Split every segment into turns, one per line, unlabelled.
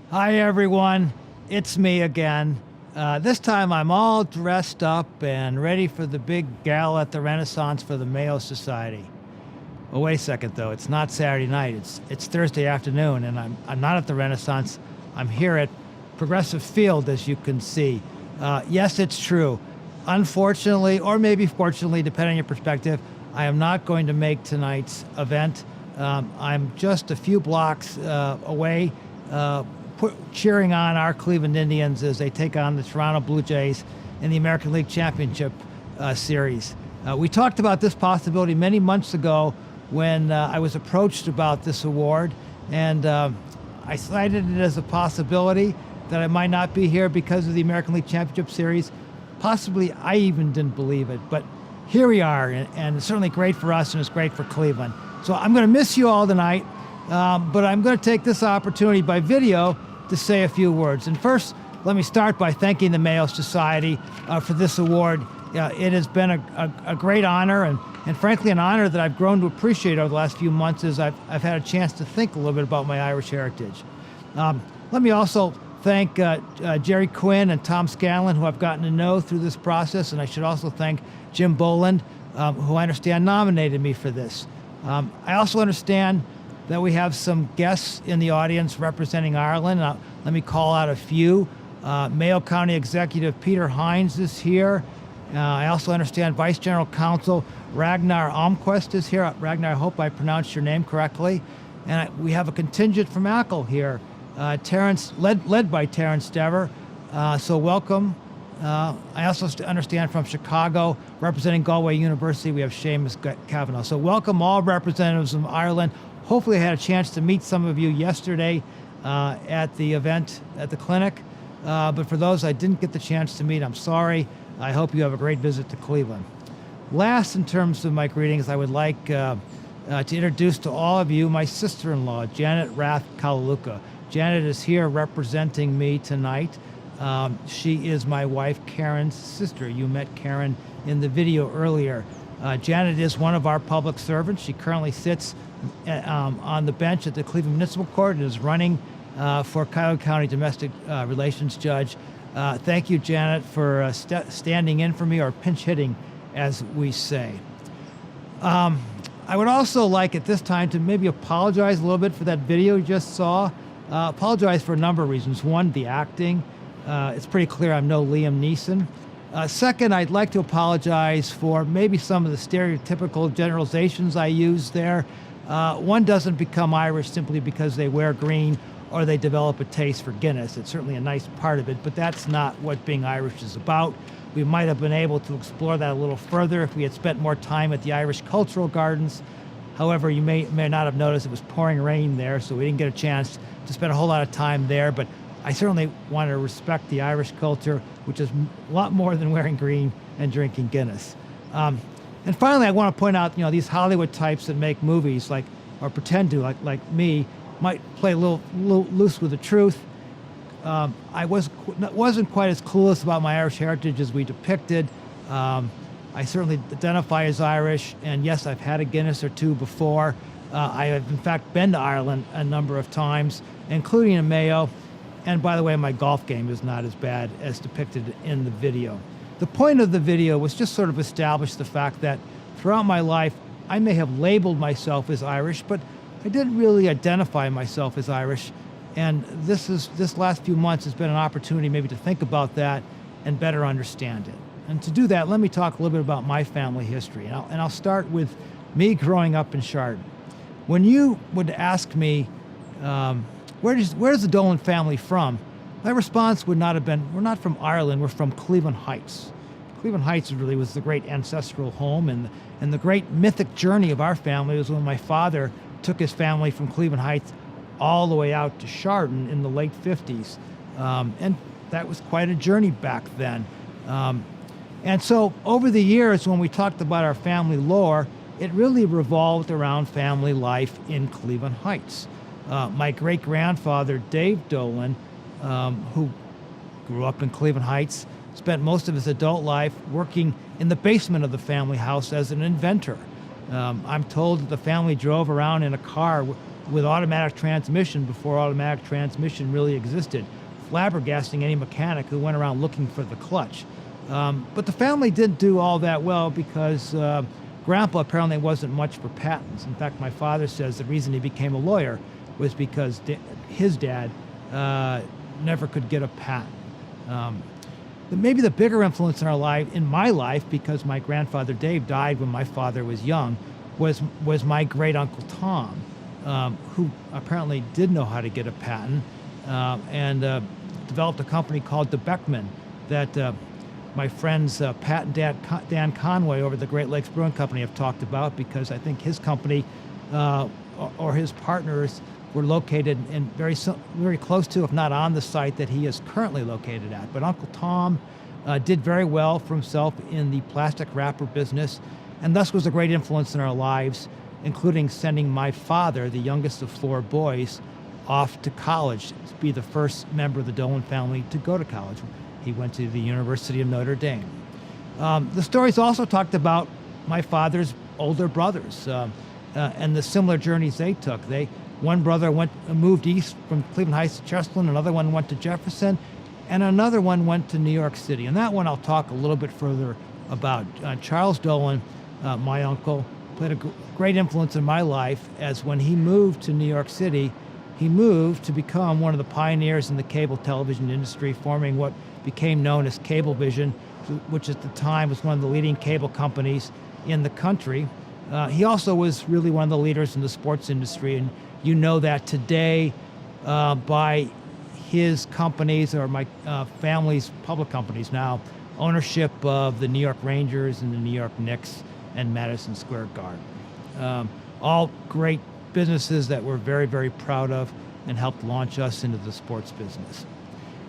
Hi, everyone. It's me again. This time I'm all dressed up and ready for the big gala at the Renaissance for the Mayo Society. Oh, wait a second, though. It's not Saturday night. It's Thursday afternoon, and I'm not at the Renaissance. I'm here at Progressive Field, as you can see. Yes, it's true. Unfortunately, or maybe fortunately, depending on your perspective, I am not going to make tonight's event. I'm just a few blocks away, cheering on our Cleveland Indians as they take on the Toronto Blue Jays in the American League Championship Series. We talked about this possibility many months ago when I was approached about this award, and I cited it as a possibility that I might not be here because of the American League Championship Series. Possibly I even didn't believe it, but here we are, and it's certainly great for us, and it's great for Cleveland. So I'm going to miss you all tonight, but I'm going to take this opportunity by video to say a few words. And first, let me start by thanking the Mayo Society for this award. It has been a great honor, and frankly, an honor that I've grown to appreciate over the last few months as I've had a chance to think a little bit about my Irish heritage. Let me also thank Jerry Quinn and Tom Scanlon, who I've gotten to know through this process, and I should also thank Jim Dolan, who I understand nominated me for this. I also understand that we have some guests in the audience representing Ireland. Let me call out a few. Mayo County Executive Peter Hines is here. I also understand Vice General Counsel Ragnar Almquist is here. Ragnar, I hope I pronounced your name correctly. And we have a contingent from ACL here, Terrence, led by Terrence Dever. So welcome. I also understand from Chicago, representing Galway University, we have Seamus Kavanagh. So welcome all representatives from Ireland. Hopefully I had a chance to meet some of you yesterday at the event at the clinic. But for those I didn't get the chance to meet, I'm sorry. I hope you have a great visit to Cleveland. Last, in terms of my greetings, I would like to introduce to all of you my sister-in-law, Janet Rath Kalaluka. Janet is here representing me tonight. She is my wife, Karen's sister. You met Karen in the video earlier. Janet is one of our public servants. She currently sits on the bench at the Cleveland Municipal Court and is running for Cuyahoga County Domestic Relations Judge. Thank you, Janet, for standing in for me, or pinch hitting, as we say. I would also like at this time to maybe apologize a little bit for that video you just saw. Apologize for a number of reasons. One, the acting. It's pretty clear I'm no Liam Neeson. Second, I'd like to apologize for maybe some of the stereotypical generalizations I used there. One doesn't become Irish simply because they wear green or they develop a taste for Guinness. It's certainly a nice part of it, but that's not what being Irish is about. We might have been able to explore that a little further if we had spent more time at the Irish Cultural Gardens. However, you may not have noticed it was pouring rain there, so we didn't get a chance to spend a whole lot of time there, but I certainly want to respect the Irish culture, which is a lot more than wearing green and drinking Guinness. And finally, I want to point out, these Hollywood types that make movies or pretend to, like me, might play a little loose with the truth. I wasn't quite as clueless about my Irish heritage as we depicted. I certainly identify as Irish, and yes, I've had a Guinness or two before. I have, in fact, been to Ireland a number of times, including in Mayo. And by the way, my golf game is not as bad as depicted in the video. The point of the video was just sort of establish the fact that throughout my life, I may have labeled myself as Irish, but I didn't really identify myself as Irish. And this last few months has been an opportunity maybe to think about that and better understand it. And to do that, let me talk a little bit about my family history. And I'll start with me growing up in Chardon. When you would ask me, where's the Dolan family from? My response would not have been, we're not from Ireland, we're from Cleveland Heights. Cleveland Heights really was the great ancestral home, and the great mythic journey of our family was when my father took his family from Cleveland Heights all the way out to Chardon in the late 50s. And that was quite a journey back then. And so over the years, when we talked about our family lore, it really revolved around family life in Cleveland Heights. My great-grandfather, Dave Dolan, who grew up in Cleveland Heights, spent most of his adult life working in the basement of the family house as an inventor. I'm told that the family drove around in a car with automatic transmission before automatic transmission really existed, flabbergasting any mechanic who went around looking for the clutch. But the family didn't do all that well because Grandpa apparently wasn't much for patents. In fact, my father says the reason he became a lawyer was because his dad never could get a patent. Maybe the bigger influence in my life, because my grandfather Dave died when my father was young, was my great uncle Tom, who apparently did know how to get a patent and developed a company called the Beckman that my friends Pat and Dan Conway over the Great Lakes Brewing Company have talked about, because I think his company or his partners were located in very close to, if not on the site that he is currently located at. But Uncle Tom did very well for himself in the plastic wrapper business, and thus was a great influence in our lives, including sending my father, the youngest of 4 boys, off to college to be the first member of the Dolan family to go to college. He went to the University of Notre Dame. The stories also talked about my father's older brothers and the similar journeys they took. One brother moved east from Cleveland Heights to Chesterland, another one went to Jefferson, and another one went to New York City. And that one I'll talk a little bit further about. Charles Dolan, my uncle, played a great influence in my life, as when he moved to New York City, he moved to become one of the pioneers in the cable television industry, forming what became known as Cablevision, which at the time was one of the leading cable companies in the country. He also was really one of the leaders in the sports industry, and you know that today by his companies, or my family's public companies now, ownership of the New York Rangers and the New York Knicks and Madison Square Garden. All great businesses that we're very, very proud of and helped launch us into the sports business.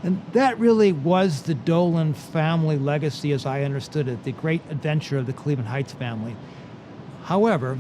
And that really was the Dolan family legacy as I understood it, the great adventure of the Cleveland Heights family. However,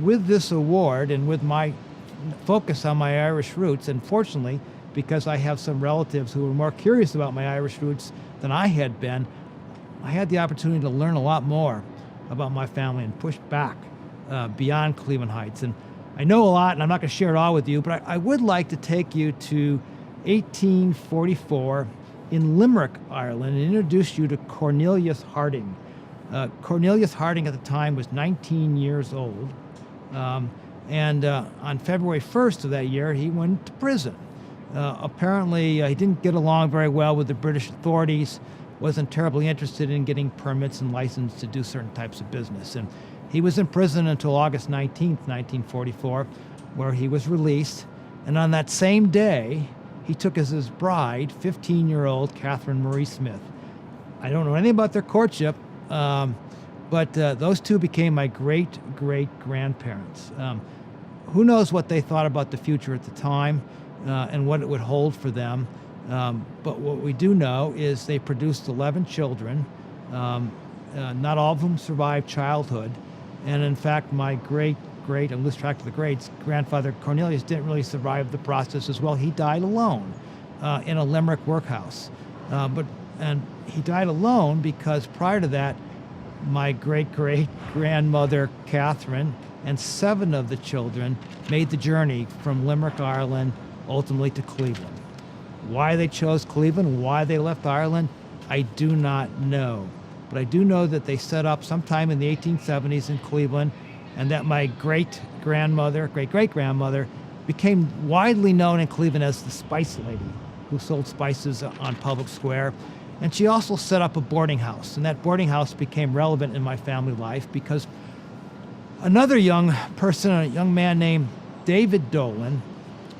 with this award and with my focus on my Irish roots, and fortunately, because I have some relatives who were more curious about my Irish roots than I had been, I had the opportunity to learn a lot more about my family and push back beyond Cleveland Heights. And I know a lot, and I'm not going to share it all with you, but I would like to take you to 1844 in Limerick, Ireland, and introduce you to Cornelius Harding. Cornelius Harding at the time was 19 years old, and on February 1st of that year, he went to prison. Apparently, he didn't get along very well with the British authorities, wasn't terribly interested in getting permits and license to do certain types of business. And he was in prison until August 19th, 1944, where he was released. And on that same day, he took as his bride 15-year-old Catherine Marie Smith. I don't know anything about their courtship, but those two became my great-great-grandparents. Who knows what they thought about the future at the time and what it would hold for them. But what we do know is they produced 11 children. Not all of them survived childhood. And in fact, my great-great, I lose track of the greats, grandfather Cornelius didn't really survive the process as well. He died alone in a Limerick workhouse. And he died alone because prior to that, my great-great-grandmother Catherine and 7 of the children made the journey from Limerick, Ireland, ultimately to Cleveland. Why they chose Cleveland, why they left Ireland, I do not know. But I do know that they set up sometime in the 1870s in Cleveland, and that my great-great-grandmother became widely known in Cleveland as the Spice Lady, who sold spices on Public Square. And she also set up a boarding house, and that boarding house became relevant in my family life because another young person, a young man named David Dolan,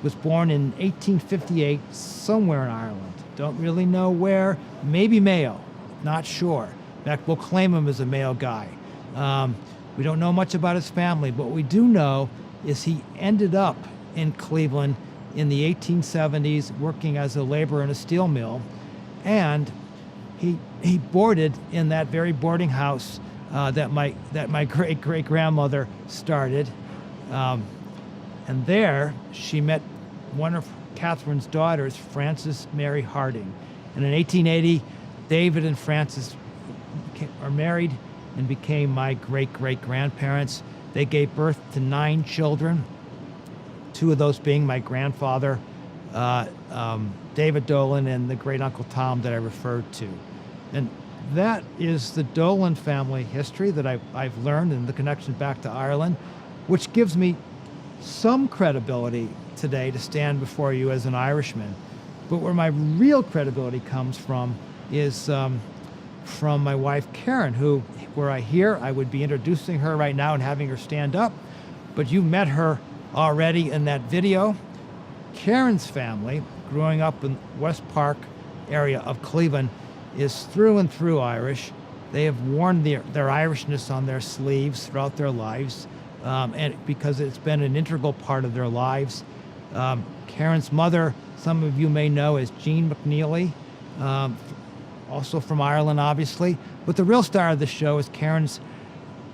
was born in 1858 somewhere in Ireland. Don't really know where, maybe Mayo, not sure. In fact, we'll claim him as a Mayo guy. We don't know much about his family, but what we do know is he ended up in Cleveland in the 1870s working as a laborer in a steel mill, and he boarded in that very boarding house that my great-great-grandmother started. And there she met one of Catherine's daughters, Frances Mary Harding. And in 1880, David and Frances are married and became my great-great-grandparents. They gave birth to 9 children. two of those being my grandfather, David Dolan, and the great Uncle Tom that I referred to. And that is the Dolan family history that I've learned, and the connection back to Ireland, which gives me some credibility today to stand before you as an Irishman. But where my real credibility comes from is from my wife, Karen, who, were I here, I would be introducing her right now and having her stand up. But you met her already in that video. Karen's family, growing up in West Park area of Cleveland, is through and through Irish. They have worn their Irishness on their sleeves throughout their lives, and because it's been an integral part of their lives. Karen's mother, some of you may know as Jean McNeely, also from Ireland, obviously. But the real star of the show is Karen's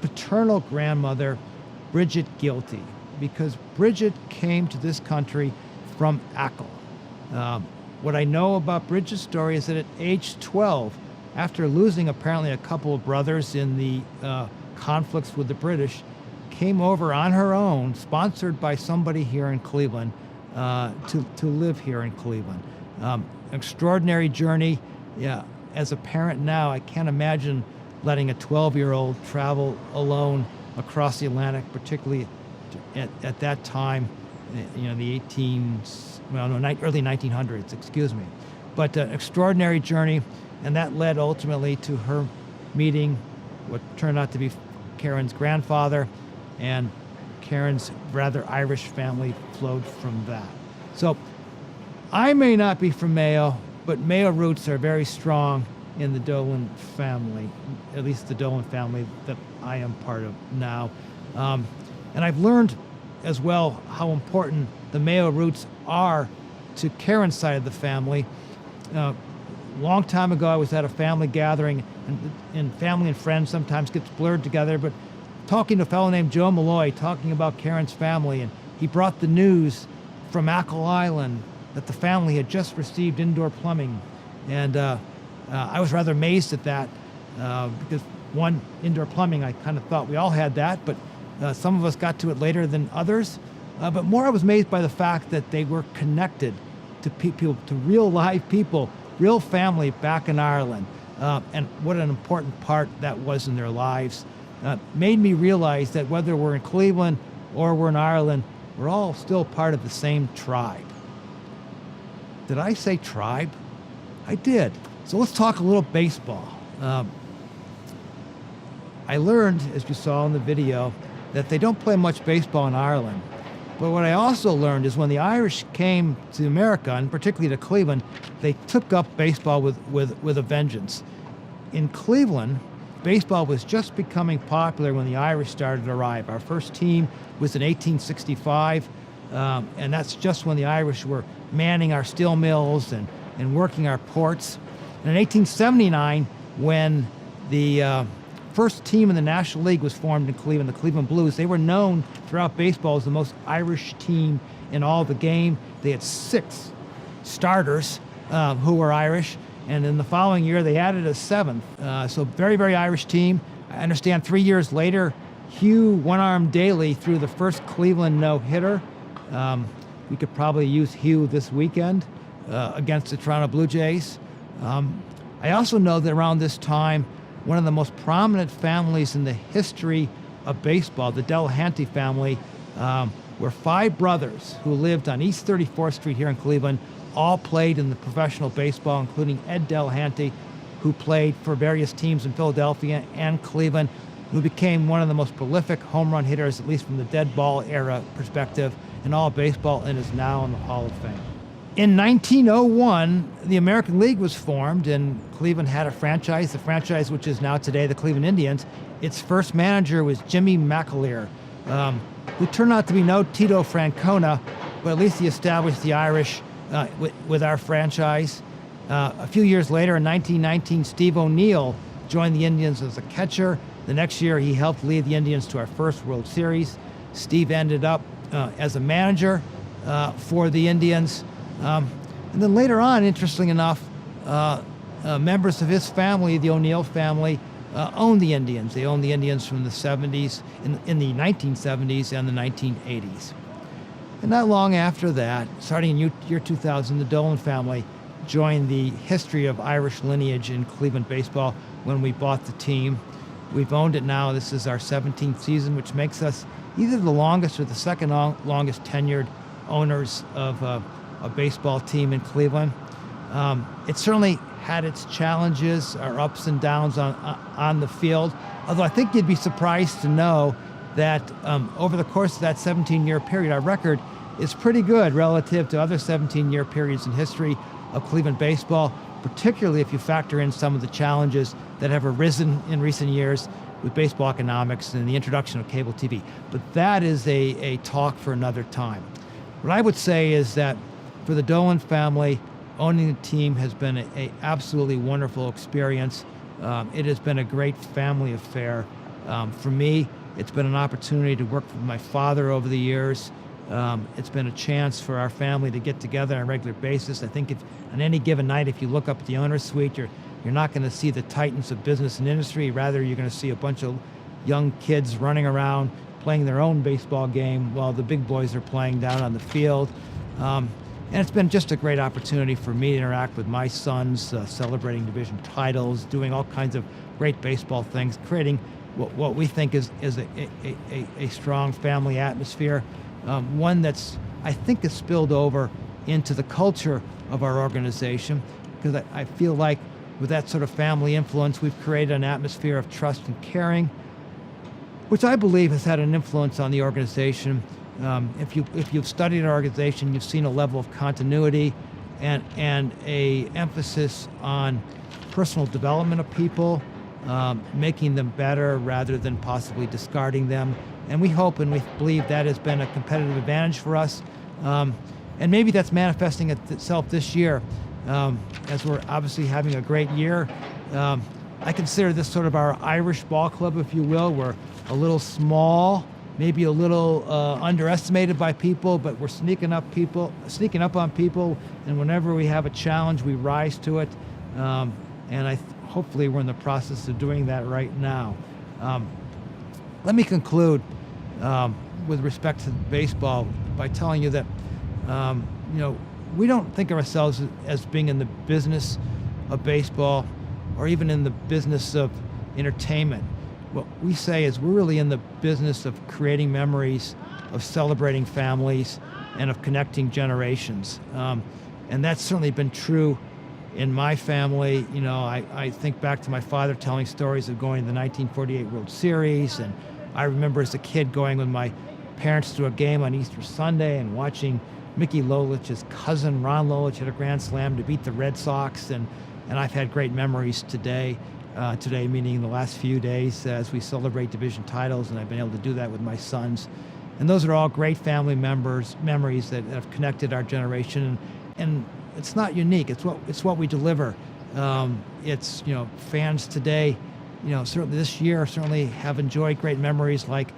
paternal grandmother, Bridget Gilty, because Bridget came to this country from Achill. What I know about Bridget's story is that at age 12, after losing apparently a couple of brothers in the conflicts with the British, came over on her own, sponsored by somebody here in Cleveland, to live here in Cleveland. Extraordinary journey. Yeah, as a parent now, I can't imagine letting a 12-year-old travel alone across the Atlantic, particularly at that time, the early 1900s, excuse me. But an extraordinary journey, and that led ultimately to her meeting what turned out to be Karen's grandfather, and Karen's rather Irish family flowed from that. So I may not be from Mayo, but Mayo roots are very strong in the Dolan family, at least the Dolan family that I am part of now. And I've learned as well how important the Mayo roots are to Karen's side of the family. Long time ago, I was at a family gathering, and family and friends sometimes gets blurred together, but talking to a fellow named Joe Malloy, talking about Karen's family, and he brought the news from Achill Island that the family had just received indoor plumbing. And I was rather amazed at that, because one, indoor plumbing, I kind of thought we all had that, but some of us got to it later than others. But more, I was amazed by the fact that they were connected to people, to real live people, real family back in Ireland, and what an important part that was in their lives. Made me realize that whether we're in Cleveland or we're in Ireland, we're all still part of the same tribe. Did I say tribe? I did. So let's talk a little baseball. I learned, as you saw in the video, that they don't play much baseball in Ireland. But what I also learned is when the Irish came to America, and particularly to Cleveland, they took up baseball with a vengeance. In Cleveland, baseball was just becoming popular when the Irish started to arrive. Our first team was in 1865, and that's just when the Irish were manning our steel mills and working our ports. And in 1879, when the first team in the National League was formed in Cleveland, the Cleveland Blues, they were known throughout baseball as the most Irish team in all the game. They had 6 starters who were Irish, and in the following year they added a 7th. So very, very Irish team. I understand 3 years later, Hugh One-Arm Daly threw the first Cleveland no-hitter. We could probably use Hugh this weekend against the Toronto Blue Jays. I also know that around this time, one of the most prominent families in the history of baseball, the Delahanty family, were 5 brothers who lived on East 34th Street here in Cleveland, all played in the professional baseball, including Ed Delahanty, who played for various teams in Philadelphia and Cleveland, who became one of the most prolific home run hitters, at least from the dead ball era perspective, in all of baseball, and is now in the Hall of Fame. In 1901, the American League was formed, and Cleveland had a franchise, the franchise which is now today the Cleveland Indians. Its first manager was Jimmy McAleer, who turned out to be no Tito Francona, but at least he established the Irish with our franchise. A few years later, in 1919, Steve O'Neill joined the Indians as a catcher. The next year, he helped lead the Indians to our first World Series. Steve ended up as a manager for the Indians. And then later on, interestingly enough, members of his family, the O'Neill family, owned the Indians. They owned the Indians from the 70s, in the 1970s and the 1980s. And not long after that, starting in year 2000, the Dolan family joined the history of Irish lineage in Cleveland baseball when we bought the team. We've owned it now. This is our 17th season, which makes us either the longest or the second longest tenured owners of a baseball team in Cleveland. It certainly had its challenges, our ups and downs on the field, although I think you'd be surprised to know that over the course of that 17-year period, our record is pretty good relative to other 17-year periods in history of Cleveland baseball, particularly if you factor in some of the challenges that have arisen in recent years with baseball economics and the introduction of cable TV. But that is a talk for another time. What I would say is that for the Dolan family, owning the team has been a absolutely wonderful experience. It has been a great family affair. For me, it's been an opportunity to work with my father over the years. It's been a chance for our family to get together on a regular basis. I think on any given night, if you look up at the owner's suite, you're not going to see the titans of business and industry. Rather, you're going to see a bunch of young kids running around playing their own baseball game while the big boys are playing down on the field. And it's been just a great opportunity for me to interact with my sons, celebrating division titles, doing all kinds of great baseball things, creating what we think is a strong family atmosphere, one that's, I think, has spilled over into the culture of our organization, because I feel like with that sort of family influence, we've created an atmosphere of trust and caring, which I believe has had an influence on the organization. If you've studied our organization, you've seen a level of continuity and a emphasis on personal development of people, making them better rather than possibly discarding them. And we hope and we believe that has been a competitive advantage for us. And maybe that's manifesting itself this year, as we're obviously having a great year. I consider this sort of our Irish ball club, if you will. We're a little small, maybe a little underestimated by people, but we're sneaking up on people, and whenever we have a challenge, we rise to it. And hopefully we're in the process of doing that right now. Let me conclude with respect to baseball by telling you that we don't think of ourselves as being in the business of baseball or even in the business of entertainment. What we say is we're really in the business of creating memories, of celebrating families, and of connecting generations. And that's certainly been true in my family. I think back to my father telling stories of going to the 1948 World Series, and I remember as a kid going with my parents to a game on Easter Sunday and watching Mickey Lolich's cousin Ron Lolich hit a grand slam to beat the Red Sox, and I've had great memories today meaning the last few days as we celebrate division titles, and I've been able to do that with my sons. And those are all great family memories that have connected our generation, and it's not unique. It's what we deliver. It's fans today, certainly this year certainly have enjoyed great memories like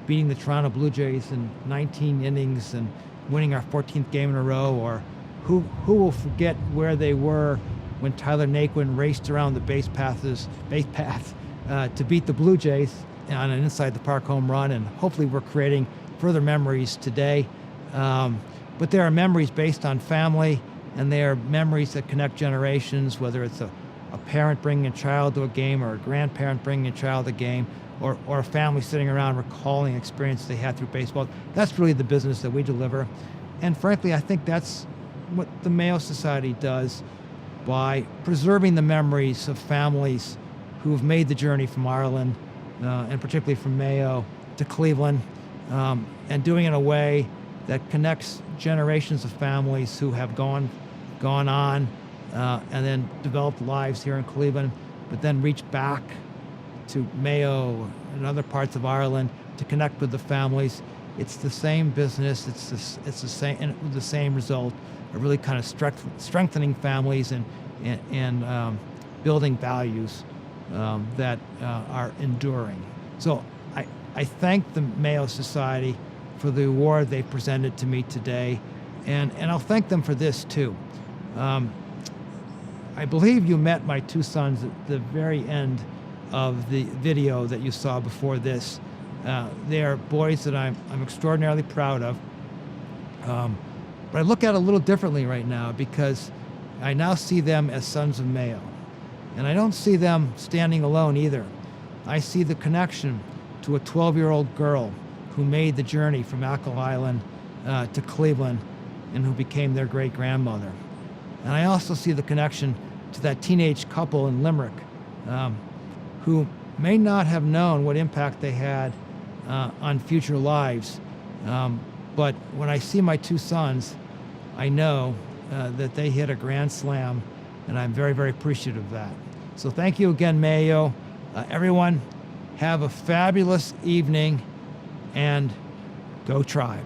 beating the Toronto Blue Jays in 19 innings and winning our 14th game in a row, or who will forget where they were when Tyler Naquin raced around the base path to beat the Blue Jays on an inside the park home run. And hopefully we're creating further memories today. But there are memories based on family, and they are memories that connect generations, whether it's a parent bringing a child to a game, or a grandparent bringing a child to a game, or a family sitting around recalling experiences they had through baseball. That's really the business that we deliver. And frankly, I think that's what the Mayo Society does by preserving the memories of families who have made the journey from Ireland, and particularly from Mayo to Cleveland, and doing it in a way that connects generations of families who have gone on and then developed lives here in Cleveland, but then reached back to Mayo and other parts of Ireland to connect with the families. It's the same business. It's the same, and with the same result of really kind of strengthening families and building values that are enduring. So I thank the Mayo Society for the award they presented to me today, and I'll thank them for this too. I believe you met my two sons at the very end of the video that you saw before this. They are boys that I'm extraordinarily proud of. But I look at it a little differently right now because I now see them as sons of Mayo. And I don't see them standing alone either. I see the connection to a 12-year-old girl who made the journey from Ackle Island to Cleveland and who became their great-grandmother. And I also see the connection to that teenage couple in Limerick who may not have known what impact they had on future lives. But when I see my two sons, I know that they hit a grand slam, and I'm very, very appreciative of that. So thank you again, Mayo. Everyone, have a fabulous evening, and go Tribe.